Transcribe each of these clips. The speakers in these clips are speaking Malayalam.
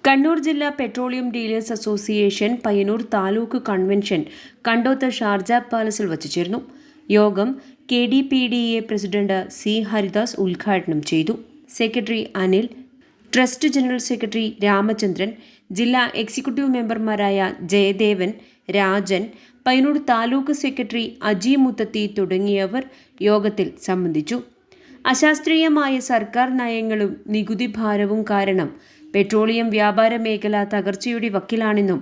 കണ്ണൂർ ജില്ലാ petroleum dealers association Payyanur taluk convention Kandoth Sharjah പാലസിൽ വച്ചു ചേർന്നു. യോഗം KDPDA പ്രസിഡന്റ് C. ഹരിദാസ് ഉദ്ഘാടനം ചെയ്തു. Secretary Anil, trust general secretary Ramachandran, ജില്ലാ എക്സിക്യൂട്ടീവ് മെമ്പർമാരായ ജയദേവൻ, രാജൻ, പയ്യന്നൂർ താലൂക്ക് സെക്രട്ടറി അജി മുത്തത്തി തുടങ്ങിയവർ യോഗത്തിൽ സംബന്ധിച്ചു. അശാസ്ത്രീയമായ സർക്കാർ നയങ്ങളും നികുതി ഭാരവും കാരണം പെട്രോളിയം വ്യാപാര മേഖല തകർച്ചയുടെ വക്കിലാണെന്നും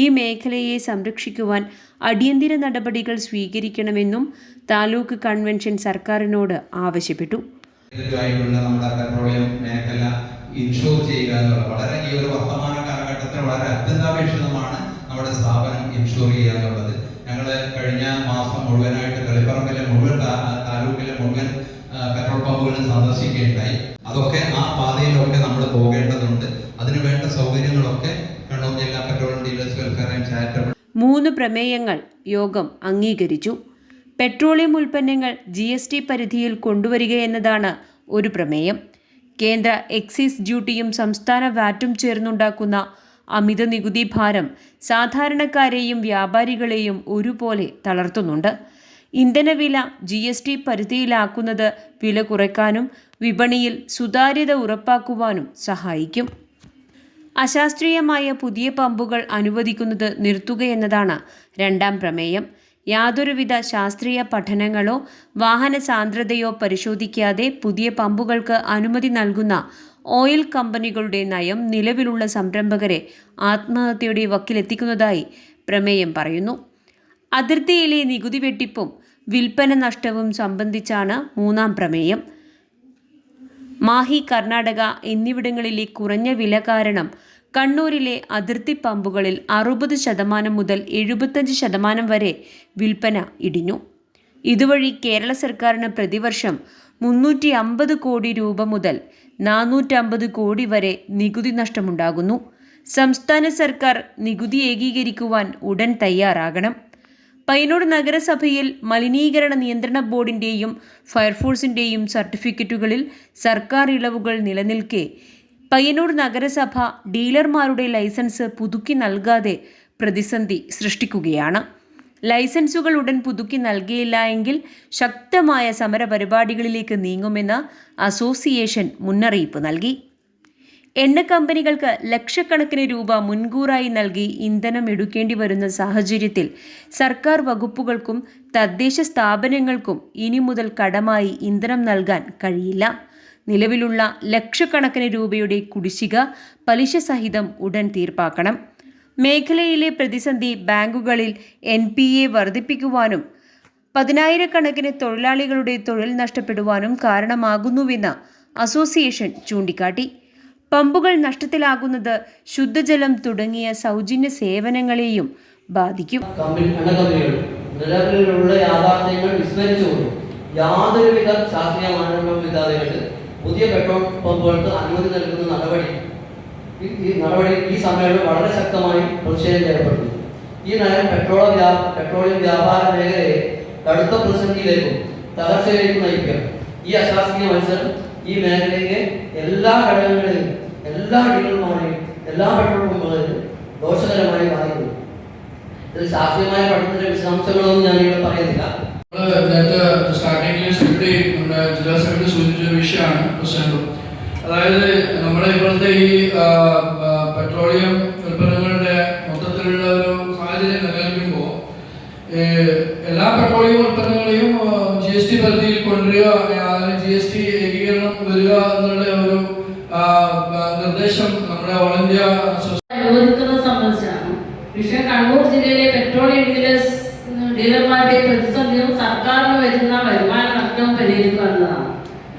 ഈ മേഖലയെ സംരക്ഷിക്കുവാൻ അടിയന്തര നടപടികൾ സ്വീകരിക്കണമെന്നും താലൂക്ക് കൺവെൻഷൻ സർക്കാരിനോട് ആവശ്യപ്പെട്ടു. നമ്മുടെ പെട്രോളിയം മേഖല ഇൻഷുർ ചെയ്യുക എന്നുള്ളത് വളരെ ഈ ഒരു വർത്തമാന കാലഘട്ടത്തിൽ വളരെ അത്യന്താപേക്ഷിതമാണ്. നമ്മുടെ സ്ഥാപനം ഇൻഷുർ ചെയ്യുക എന്നുള്ളത് ഞങ്ങൾ കഴിഞ്ഞ മാസം മുഴുവനായിട്ട് കളിപ്പറമ്പിലെ മുഴുവൻ താലൂക്കിലെ മുഴുവൻ പെട്രോൾ പമ്പുകളും സന്ദർശിക്കുകയുണ്ടായി. അതൊക്കെ ആ പാതയിലൊക്കെ നമ്മൾ പോകേണ്ടതുണ്ട്. അതിനുവേണ്ട സൗകര്യങ്ങളൊക്കെ കണ്ണൂർ ജില്ലാ petroleum dealers welfare and charitable 3 പ്രമേയങ്ങൾ യോഗം അംഗീകരിച്ചു. പെട്രോളിയം ഉൽപ്പന്നങ്ങൾ GST പരിധിയിൽ കൊണ്ടുവരിക എന്നതാണ് ഒരു പ്രമേയം. കേന്ദ്ര എക്സൈസ് ഡ്യൂട്ടിയും സംസ്ഥാന വാറ്റും ചേർന്നുണ്ടാക്കുന്ന അമിത നികുതി ഭാരം സാധാരണക്കാരെയും വ്യാപാരികളെയും ഒരുപോലെ തളർത്തുന്നുണ്ട്. ഇന്ധനവില GST പരിധിയിലാക്കുന്നത് വില കുറയ്ക്കാനും വിപണിയിൽ സുതാര്യത ഉറപ്പാക്കുവാനും സഹായിക്കും. അശാസ്ത്രീയമായ പുതിയ പമ്പുകൾ അനുവദിക്കുന്നത് നിർത്തുകയെന്നതാണ് 2ാം പ്രമേയം. യാതൊരുവിധ ശാസ്ത്രീയ പഠനങ്ങളോ വാഹന സാന്ദ്രതയോ പരിശോധിക്കാതെ പുതിയ പമ്പുകൾക്ക് അനുമതി നൽകുന്ന ഓയിൽ കമ്പനികളുടെ നയം നിലവിലുള്ള സംരംഭകരെ ആത്മഹത്യയുടെ വക്കിലെത്തിക്കുന്നതായി പ്രമേയം പറയുന്നു. അതിർത്തിയിലെ നികുതി വെട്ടിപ്പും വിൽപ്പന നഷ്ടവും സംബന്ധിച്ചാണ് 3ാം പ്രമേയം. മാഹി, കർണാടക എന്നിവിടങ്ങളിലെ കുറഞ്ഞ വില കാരണം കണ്ണൂരിലെ അതിർത്തി പമ്പുകളിൽ 60% മുതൽ 75% വരെ വിൽപ്പന ഇടിഞ്ഞു. ഇതുവഴി കേരള സർക്കാരിന് പ്രതിവർഷം 350 കോടി രൂപ മുതൽ 450 കോടി വരെ നികുതി നഷ്ടമുണ്ടാകുന്നു. സംസ്ഥാന സർക്കാർ നികുതി ഏകീകരിക്കുവാൻ ഉടൻ തയ്യാറാകണം. പയ്യന്നൂർ നഗരസഭയിൽ മലിനീകരണ നിയന്ത്രണ ബോർഡിൻ്റെയും ഫയർഫോഴ്സിൻ്റെയും സർട്ടിഫിക്കറ്റുകളിൽ സർക്കാർ ഇളവുകൾ നിലനിൽക്കെ പയ്യന്നൂർ നഗരസഭ ഡീലർമാരുടെ ലൈസൻസ് പുതുക്കി നൽകാതെ പ്രതിസന്ധി സൃഷ്ടിക്കുകയാണ്. ലൈസൻസുകൾ ഉടൻ പുതുക്കി നൽകിയില്ല എങ്കിൽ ശക്തമായ സമരപരിപാടികളിലേക്ക് നീങ്ങുമെന്ന് അസോസിയേഷൻ മുന്നറിയിപ്പ് നൽകി. എണ്ണ കമ്പനികൾക്ക് ലക്ഷക്കണക്കിന് രൂപ മുൻകൂറായി നൽകി ഇന്ധനം എടുക്കേണ്ടി വരുന്ന സാഹചര്യത്തിൽ സർക്കാർ വകുപ്പുകൾക്കും തദ്ദേശ സ്ഥാപനങ്ങൾക്കും ഇനി മുതൽ കടമായി ഇന്ധനം നൽകാൻ കഴിയില്ല. നിലവിലുള്ള ലക്ഷക്കണക്കിന് രൂപയുടെ കുടിശ്ശിക പലിശ സഹിതം ഉടൻ തീർപ്പാക്കണം. മേഖലയിലെ പ്രതിസന്ധി ബാങ്കുകളിൽ NPA വർദ്ധിപ്പിക്കുവാനും 10,000-കണക്കിന് തൊഴിലാളികളുടെ തൊഴിൽ നഷ്ടപ്പെടുവാനും കാരണമാകുന്നുവെന്ന് അസോസിയേഷൻ ചൂണ്ടിക്കാട്ടി. പമ്പുകൾ നഷ്ടത്തിലാകുന്നത് ശുദ്ധജലം തുടങ്ങിയ സൗജന്യ സേവനങ്ങളെയും ബാധിക്കും. നിലവിലുള്ള യാഥാർത്ഥ്യങ്ങൾ വിസ്മരിച്ചുകൊണ്ട് യാതൊരുവിധ ശാസ്ത്രീയ മാനദണ്ഡമില്ലാതെ പുതിയ പെട്രോൾ പമ്പുകൾക്ക് അനുമതി നൽകുന്ന നടപടി ഈ സമ്മേളനം വളരെ ശക്തമായി പ്രതിഷേധം രേഖപ്പെടുത്തുന്നു. ഈ നയം പെട്രോളിയം വ്യാപാര മേഖലയെ കടുത്ത പ്രതിസന്ധിയിലേക്കും തകർച്ചയിലേക്കും നയിക്കും. ഈ അശാസ്ത്രീയ മത്സരം ഈ മേഖലയിലെ എല്ലാ ഘടകങ്ങളെയും, എല്ലാ ഡീലർമാരെയും, എല്ലാ പെട്രോൾ പമ്പുകളെയും ദോഷകരമായി ബാധിക്കുന്നു. ഇതിൽ ശാസ്ത്രീയമായ പഠനത്തിന്റെ വിശദാംശങ്ങളൊന്നും ഞാൻ ഇവിടെ പറയുന്നില്ല. ജില്ലാ സെക്രട്ടറി സൂചിപ്പിച്ച വിഷയമാണ് പ്രശ്നം. അതായത് നമ്മുടെ ഇപ്പോഴത്തെ ഈ പെട്രോളിയം ഉൽപ്പന്നങ്ങളുടെ മൊത്തത്തിലുള്ള ഒരു സാഹചര്യം നിലനിൽക്കുമ്പോൾ എല്ലാ പെട്രോളിയം ഉൽപ്പന്നങ്ങളെയും GST പരിധിയിൽ കൊണ്ടുവരിക, GST ഏകീകരണം വരിക എന്നുള്ള ഒരു നിർദ്ദേശം നമ്മുടെ ഓൾ ഇന്ത്യ അനുവദിക്കുന്നത് സംബന്ധിച്ചാണ് വിഷയം. കണ്ണൂർ ജില്ലയിലെ പെട്രോളിയം ഡീലർമാരുടെ പ്രതിസന്ധിയും സർക്കാരിന് വരുന്ന വരുമാന നഷ്ടവും പരിഹരിക്കുക എന്നതാണ്.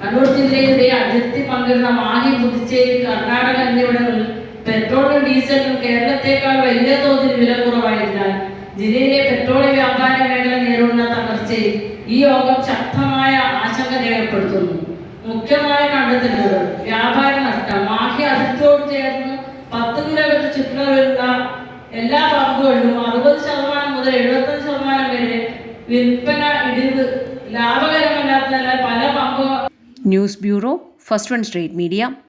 കണ്ണൂർ ജില്ലയുടെ അതിർത്തി പങ്കിടുന്ന മാഹി, പുതുച്ചേരി, കർണാടക എന്നിവിടങ്ങളിൽ പെട്രോളും ഡീസലിനും കേരളത്തെക്കാൾ വലിയ തോതിൽ വില കുറവായതിനാൽ ജില്ലയിലെ പെട്രോളിയം വ്യാപാര മേഖല നേരിടുന്ന തകർച്ചയിൽ ഈ യോഗം ശക്തമായ ആശങ്ക രേഖപ്പെടുത്തുന്നു. മുഖ്യമായ കണ്ടെത്തലുകൾ: വ്യാപാര നഷ്ടം. മാഹി അതിർത്തിയോട് ചേർന്ന് 10 കിലോമീറ്റർ ചുറ്റളവിലുള്ള എല്ലാ പമ്പുകളിലും 60% മുതൽ 75% വരെ വിൽപ്പന ഇടിവ് ലാഭകരമല്ലാത്തതിനാൽ പല പമ്പുകൾ. News bureau, first one street media.